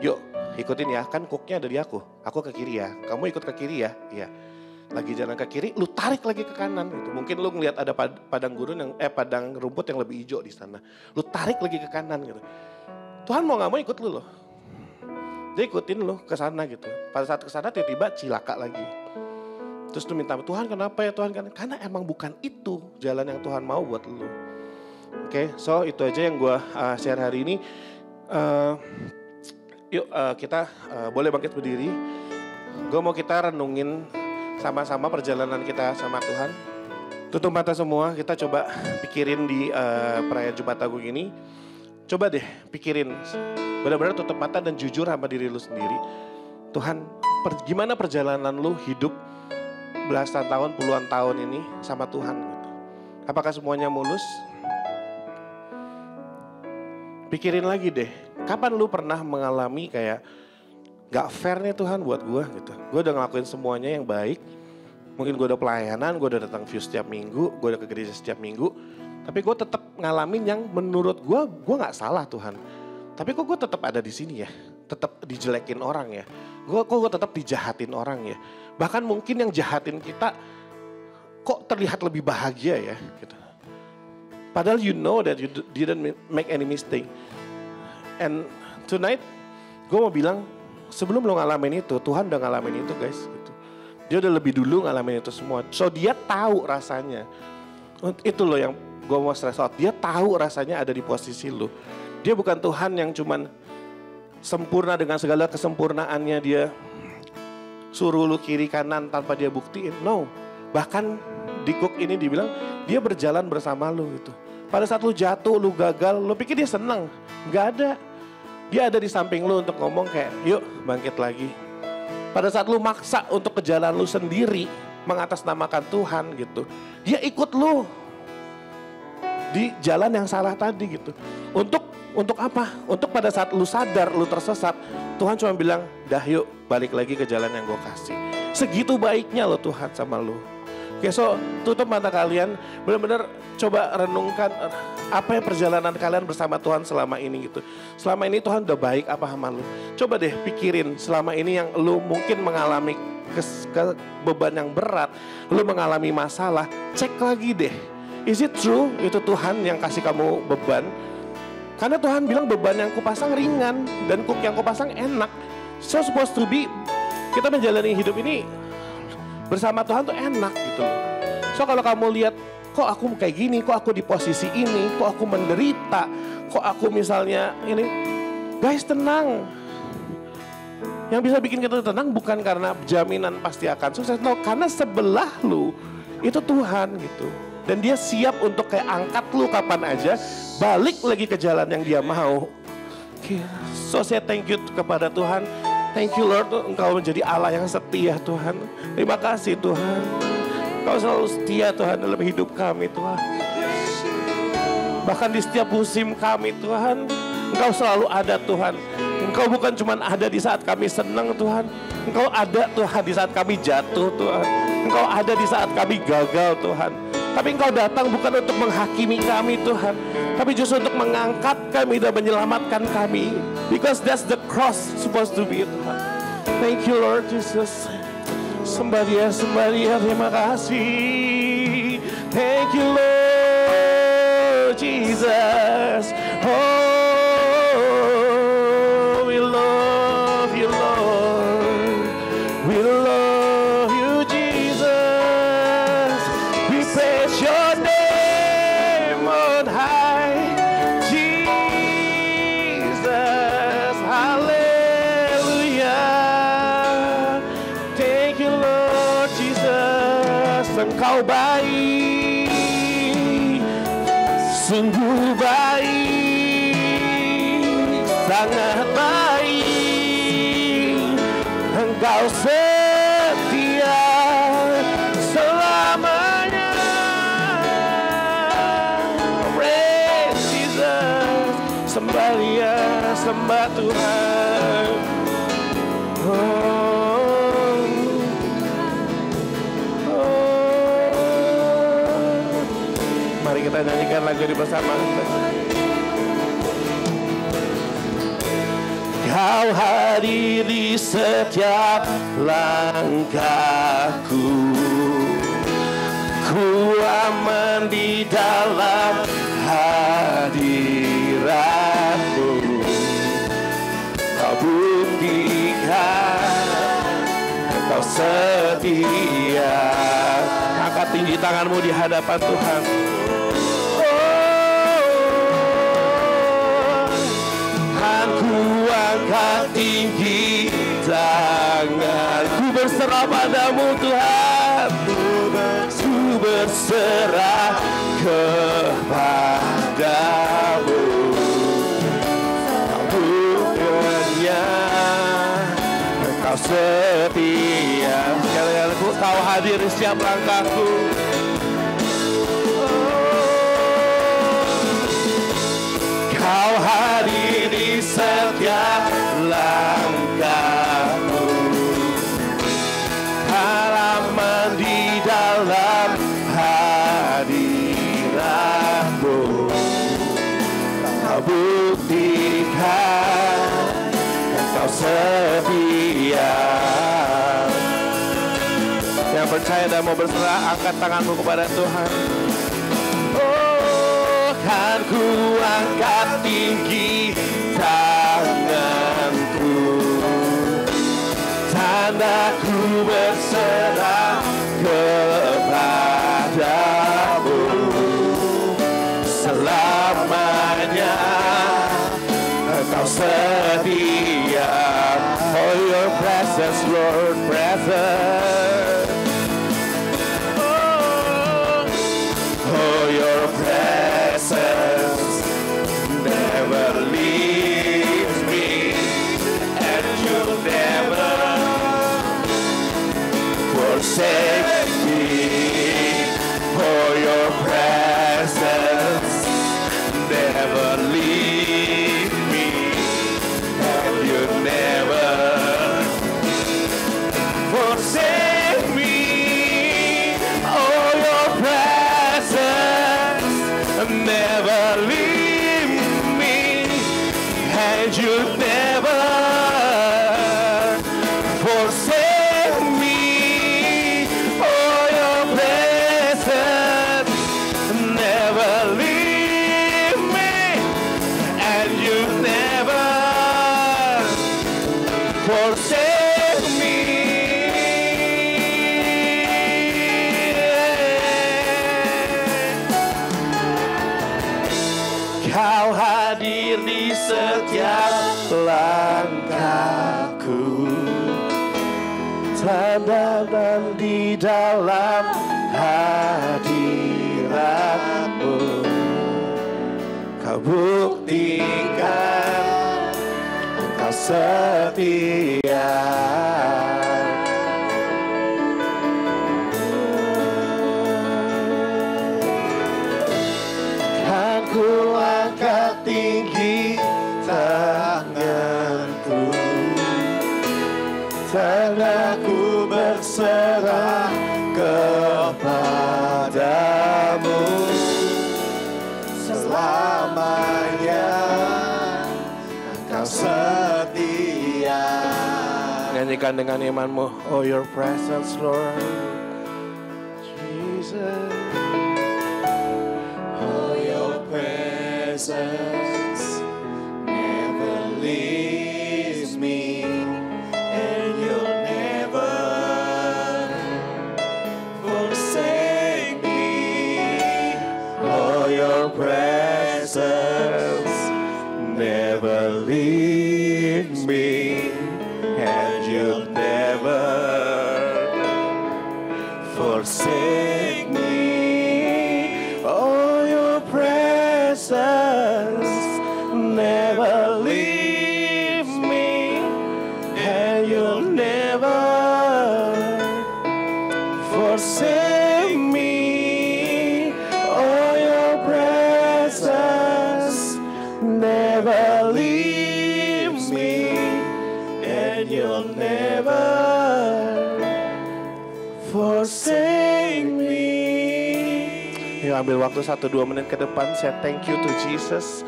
Yuk ikutin ya, kan kuknya ada di aku ke kiri ya. Kamu ikut ke kiri ya, iya. Lagi jalan ke kiri, lu tarik lagi ke kanan gitu. Mungkin lu ngeliat ada padang rumput yang lebih hijau di sana. Lu tarik lagi ke kanan gitu. Tuhan mau gak mau ikut lu loh. Dia ikutin lu ke sana gitu. Pada saat ke sana tiba-tiba cilaka lagi. Terus lu minta, Tuhan kenapa ya Tuhan? Karena emang bukan itu jalan yang Tuhan mau buat lu. Oke, so itu aja yang gue share hari ini. Yuk kita boleh bangkit berdiri. Gue mau kita renungin sama-sama perjalanan kita sama Tuhan. Tutup mata semua, kita coba pikirin di perayaan Jumat Agung ini. Coba deh pikirin, benar-benar tutup mata dan jujur sama diri lu sendiri. Tuhan, gimana perjalanan lu hidup belasan tahun, puluhan tahun ini sama Tuhan gitu. Apakah semuanya mulus? Pikirin lagi deh, kapan lu pernah mengalami kayak gak fair nih Tuhan buat gue gitu. Gue udah ngelakuin semuanya yang baik. Mungkin gue udah pelayanan, gue udah datang view setiap minggu, gue udah ke gereja setiap minggu. Tapi gue tetap ngalamin yang menurut gue gak salah Tuhan. Tapi kok gue tetap ada di sini ya, tetap dijelekin orang ya. Gue tetap dijahatin orang ya. Bahkan mungkin yang jahatin kita kok terlihat lebih bahagia ya gitu. Padahal you know that you didn't make any mistake. And tonight gue mau bilang sebelum lo ngalamin itu, Tuhan udah ngalamin itu guys. Gitu. Dia udah lebih dulu ngalamin itu semua. So dia tahu rasanya. Itu loh yang gue mau stress out. Dia tahu rasanya ada di posisi lu. Dia bukan Tuhan yang cuman sempurna dengan segala kesempurnaannya. Dia suruh lu kiri kanan tanpa dia buktiin. No. Bahkan di Cook ini dibilang dia berjalan bersama lu gitu. Pada saat lu jatuh, lu gagal, lu pikir dia senang. Gak ada. Dia ada di samping lu untuk ngomong kayak, yuk bangkit lagi. Pada saat lu maksa untuk ke jalan lu sendiri, mengatasnamakan Tuhan gitu. Dia ikut lu di jalan yang salah tadi gitu. Untuk apa? Untuk pada saat lu sadar, lu tersesat, Tuhan cuma bilang, dah yuk balik lagi ke jalan yang gue kasih. Segitu baiknya lo Tuhan sama lu. Oke, so tutup mata kalian, benar-benar coba renungkan apa yang perjalanan kalian bersama Tuhan selama ini gitu. Selama ini Tuhan udah baik apa sama lu? Coba deh pikirin selama ini yang lu mungkin mengalami beban yang berat, lu mengalami masalah, cek lagi deh. Is it true itu Tuhan yang kasih kamu beban? Karena Tuhan bilang beban yang kupasang ringan dan yang kupasang enak. So supposed to be, kita menjalani hidup ini bersama Tuhan tuh enak gitu. So kalau kamu lihat, kok aku kayak gini, kok aku di posisi ini, kok aku menderita, kok aku misalnya ini. Guys tenang. Yang bisa bikin kita tenang bukan karena jaminan pasti akan sukses. No, karena sebelah lu itu Tuhan gitu. Dan dia siap untuk kayak angkat lu kapan aja, balik lagi ke jalan yang dia mau. So saya thank you kepada Tuhan. Thank you Lord, Engkau menjadi Allah yang setia Tuhan. Terima kasih Tuhan. Engkau selalu setia Tuhan dalam hidup kami Tuhan. Bahkan di setiap musim kami Tuhan, Engkau selalu ada Tuhan. Engkau bukan cuma ada di saat kami senang Tuhan. Engkau ada Tuhan di saat kami jatuh Tuhan. Engkau ada di saat kami gagal Tuhan. Tapi Engkau datang bukan untuk menghakimi kami Tuhan, tapi justru untuk mengangkat kami dan menyelamatkan kami. Because that's the cross supposed to be Tuhan. Thank you Lord Jesus. Sembah dia, terima kasih. Thank you Lord Jesus. Oh, we love you Lord. We love you Jesus. We praise your name on high. Jesus, hallelujah. Thank you Lord Jesus. Engkau baik, sungguh baik, sangat baik. Engkau setia selamanya. Praise Jesus. Sembah dia, sembah Tuhan. Mari kita nyanyikan lagu ini bersama. Kau hadir di setiap langkahku. Ku aman di dalam hadiratmu. Kau buktikan Kau setia. Angkat tinggi tanganmu di hadapan Tuhan. Ku angkat tinggi tanganku berserah padamu Tuhan. Ku berserah kepadamu. Bukannya Engkau setia. Sekali-kali Kau hadir di setiap langkahku. Kau hadir di setiap langkahku. Halaman di dalam hadiratmu. Kau buktikan Kau setia. Yang percaya dan mau berserah, angkat tanganmu kepada Tuhan. Kan ku angkat tinggi tanganku, tanda ku berserah selamanya Engkau setia. Oh, your presence, Lord, presence. Oh, your presence never leaves me, and you never forsake me. Oh, your presence never leave me, and you never forsake me. Oh, your presence never leave me, and you never forsake me. Oh, your presence never leave me, and you never forsake me. Kau hadir di setiap langkahku, tenang di dalam hadiratmu. Kau buktikan Engkau setia. Kan ku angkat tinggi tanganku, dan aku berserah kepadamu selamanya. Engkau setia. Nyanyikan dengan imanmu. Oh, your presence, Lord Jesus. Oh, your presence never leaves me, and you'll never forsake me. Oh, your presence never leaves me, and you'll never forsake me. Oh, your presence never leaves me, and you'll never forsake me. Oh, your presence never leaves me, and you'll never forsake me. Yuk ambil waktu 1-2 menit ke depan. Saya thank you to Jesus.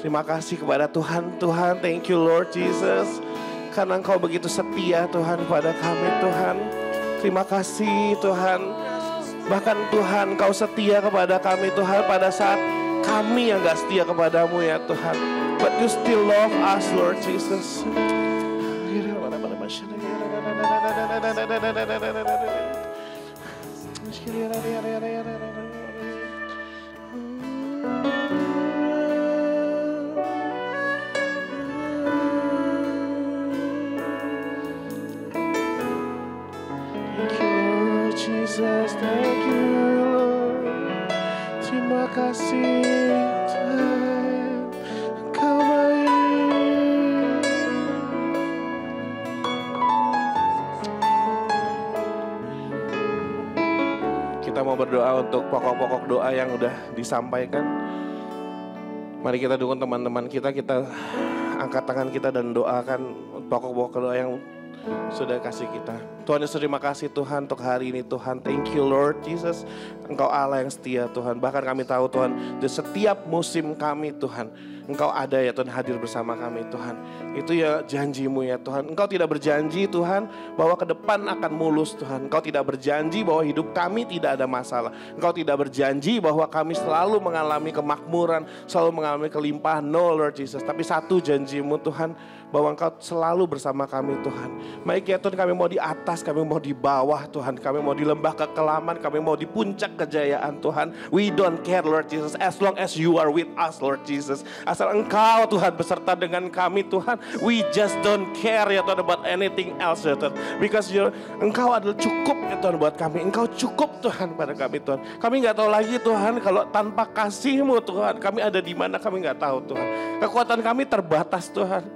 Terima kasih kepada Tuhan. Tuhan, thank you Lord Jesus, karena Engkau begitu setia Tuhan pada kami Tuhan. Terima kasih Tuhan. Bahkan Tuhan Engkau setia kepada kami Tuhan pada saat kami yang gak setia kepadamu ya Tuhan. But you still love us Lord Jesus. Jesus, thank you Lord. Terima kasih Tuhan, Engkau baik. Kita mau berdoa untuk pokok-pokok doa yang udah disampaikan. Mari kita dukung teman-teman kita angkat tangan kita dan doakan pokok-pokok doa yang sudah kasih kita. Tuhan Yesus, terima kasih Tuhan untuk hari ini Tuhan. Thank you Lord Jesus. Engkau Allah yang setia Tuhan. Bahkan kami tahu Tuhan, di setiap musim kami Tuhan, Engkau ada ya Tuhan, hadir bersama kami Tuhan. Itu ya janji-Mu ya Tuhan. Engkau tidak berjanji Tuhan bahwa ke depan akan mulus Tuhan. Engkau tidak berjanji bahwa hidup kami tidak ada masalah. Engkau tidak berjanji bahwa kami selalu mengalami kemakmuran, selalu mengalami kelimpahan. No Lord Jesus. Tapi satu janji-Mu Tuhan, bahwa Engkau selalu bersama kami Tuhan. Baik ya Tuhan, kami mau di atas atas, kami mau di bawah Tuhan. Kami mau di lembah kekelaman, kami mau di puncak kejayaan Tuhan. We don't care Lord Jesus, as long as you are with us Lord Jesus. Asal Engkau Tuhan beserta dengan kami Tuhan. We just don't care ya Tuhan about anything else ya Tuhan. Because Engkau adalah cukup ya Tuhan buat kami. Engkau cukup Tuhan pada kami Tuhan. Kami gak tahu lagi Tuhan kalau tanpa kasih-Mu Tuhan. Kami ada di mana kami gak tahu Tuhan. Kekuatan kami terbatas Tuhan.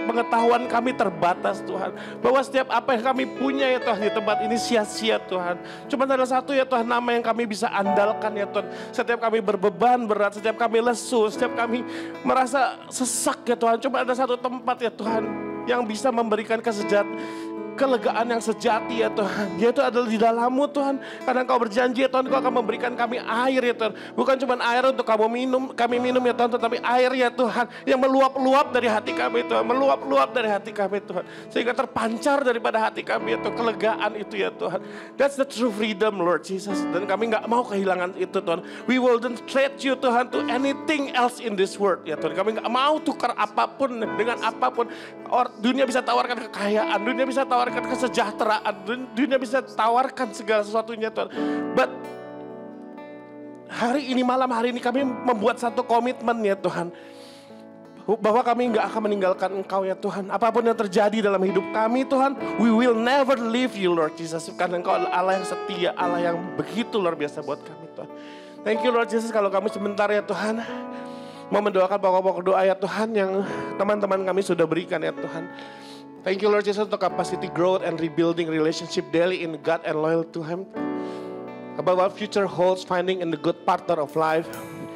Pengetahuan kami terbatas Tuhan. Bahwa setiap apa yang kami punya ya Tuhan di tempat ini sia-sia Tuhan. Cuma ada satu ya Tuhan nama yang kami bisa andalkan ya Tuhan. Setiap kami berbeban berat, setiap kami lesu, setiap kami merasa sesak ya Tuhan. Cuma ada satu tempat ya Tuhan yang bisa memberikan kelegaan yang sejati ya Tuhan. Yaitu adalah di dalam-Mu Tuhan. Karena Engkau berjanji ya Tuhan, Engkau akan memberikan kami air ya Tuhan. Bukan cuma air untuk kami minum ya Tuhan, tetapi air ya Tuhan yang meluap-luap dari hati kami Tuhan. Meluap-luap dari hati kami Tuhan. Sehingga terpancar daripada hati kami ya Tuhan. Kelegaan itu ya Tuhan. That's the true freedom Lord Jesus. Dan kami gak mau kehilangan itu Tuhan. We wouldn't trade you Tuhan to anything else in this world ya Tuhan. Kami gak mau tukar apapun dengan apapun. Dunia bisa tawarkan kekayaan, dunia bisa tawarkan kesejahteraan, dunia bisa tawarkan segala sesuatunya Tuhan. But malam hari ini kami membuat satu komitmen ya Tuhan. Bahwa kami gak akan meninggalkan Engkau ya Tuhan. Apapun yang terjadi dalam hidup kami Tuhan, we will never leave you Lord Jesus. Karena Engkau adalah Allah yang setia, Allah yang begitu luar biasa buat kami Tuhan. Thank you Lord Jesus, kalau kami sebentar ya Tuhan mau mendoakan pokok-pokok doa ya Tuhan yang teman-teman kami sudah berikan ya Tuhan. Thank you Lord Jesus untuk capacity growth and rebuilding relationship daily in God and loyal to Him. About what future holds, finding in the good partner of life.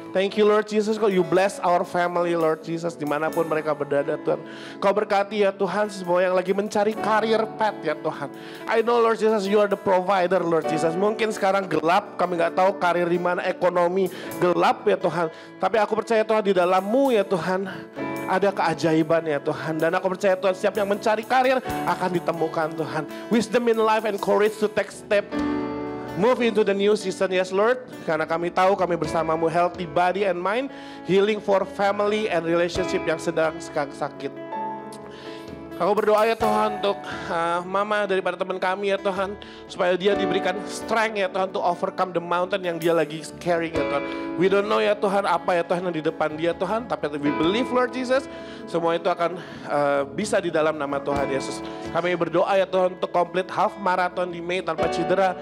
Thank you Lord Jesus, kau you bless our family Lord Jesus dimanapun mereka berada Tuhan. Kau berkati ya Tuhan semua yang lagi mencari career path ya Tuhan. I know Lord Jesus you are the provider Lord Jesus. Mungkin sekarang gelap, kami gak tahu karir di mana, ekonomi gelap ya Tuhan. Tapi aku percaya Tuhan di dalam-Mu ya Tuhan ada keajaiban ya Tuhan. Dan aku percaya Tuhan setiap yang mencari karir akan ditemukan Tuhan. Wisdom in life and courage to take step. Move into the new season, yes Lord. Karena kami tahu kami bersama-Mu healthy body and mind. Healing for family and relationship yang sedang sakit. Aku berdoa ya Tuhan untuk mama daripada teman kami ya Tuhan. Supaya dia diberikan strength ya Tuhan to overcome the mountain yang dia lagi carrying ya Tuhan. We don't know ya Tuhan apa ya Tuhan yang di depan dia Tuhan. Tapi we believe Lord Jesus. Semua itu akan bisa di dalam nama Tuhan Yesus. Kami berdoa ya Tuhan untuk complete half marathon di Mei tanpa cedera.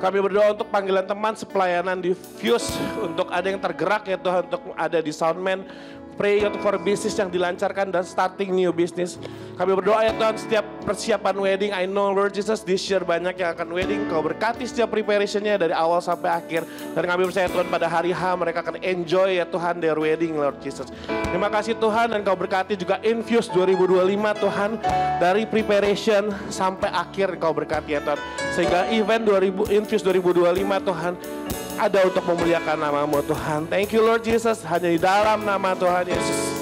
Kami berdoa untuk panggilan teman sepelayanan di Fuse. Untuk ada yang tergerak ya Tuhan untuk ada di Soundman. Pray for business yang dilancarkan dan starting new business. Kami berdoa ya Tuhan setiap persiapan wedding. I know Lord Jesus this year banyak yang akan wedding. Kau berkati setiap preparationnya dari awal sampai akhir. Dan kami percaya Tuhan pada hari H mereka akan enjoy ya Tuhan their wedding Lord Jesus. Terima kasih Tuhan dan Kau berkati juga Infuse 2025 Tuhan. Dari preparation sampai akhir Kau berkati ya Tuhan. Sehingga event Infuse 2025 Tuhan ada untuk memuliakan nama-Mu Tuhan. Thank you Lord Jesus. Hanya di dalam nama Tuhan Yesus.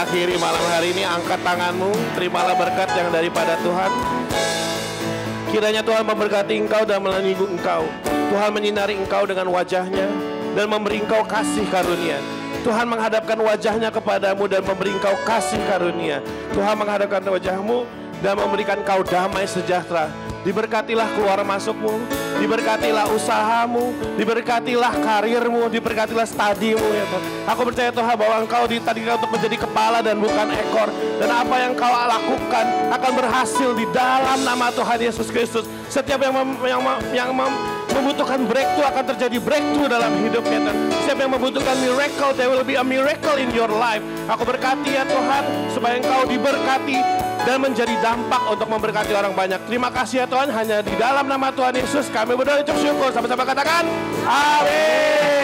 Akhiri malam hari ini, angkat tanganmu, terimalah berkat yang daripada Tuhan. Kiranya Tuhan memberkati engkau dan melindungi engkau. Tuhan menyinari engkau dengan wajahnya, dan memberi engkau kasih karunia. Tuhan menghadapkan wajahnya kepadamu dan memberi engkau kasih karunia. Tuhan menghadapkan wajahmu dan memberikan engkau damai sejahtera. Diberkatilah keluar masukmu, diberkatilah usahamu, diberkatilah karirmu, diberkatilah studimu ya Tuhan. Aku percaya Tuhan bahwa engkau ditadikan untuk menjadi kepala dan bukan ekor. Dan apa yang kau lakukan akan berhasil di dalam nama Tuhan Yesus Kristus. Setiap yang membutuhkan breakthrough akan terjadi breakthrough dalam hidupnya Tuhan. Setiap yang membutuhkan miracle, there will be a miracle in your life. Aku berkati ya Tuhan, supaya engkau diberkati dan menjadi dampak untuk memberkati orang banyak. Terima kasih ya Tuhan, hanya di dalam nama Tuhan Yesus kami berdoa ucap syukur. Sama-sama katakan, amin.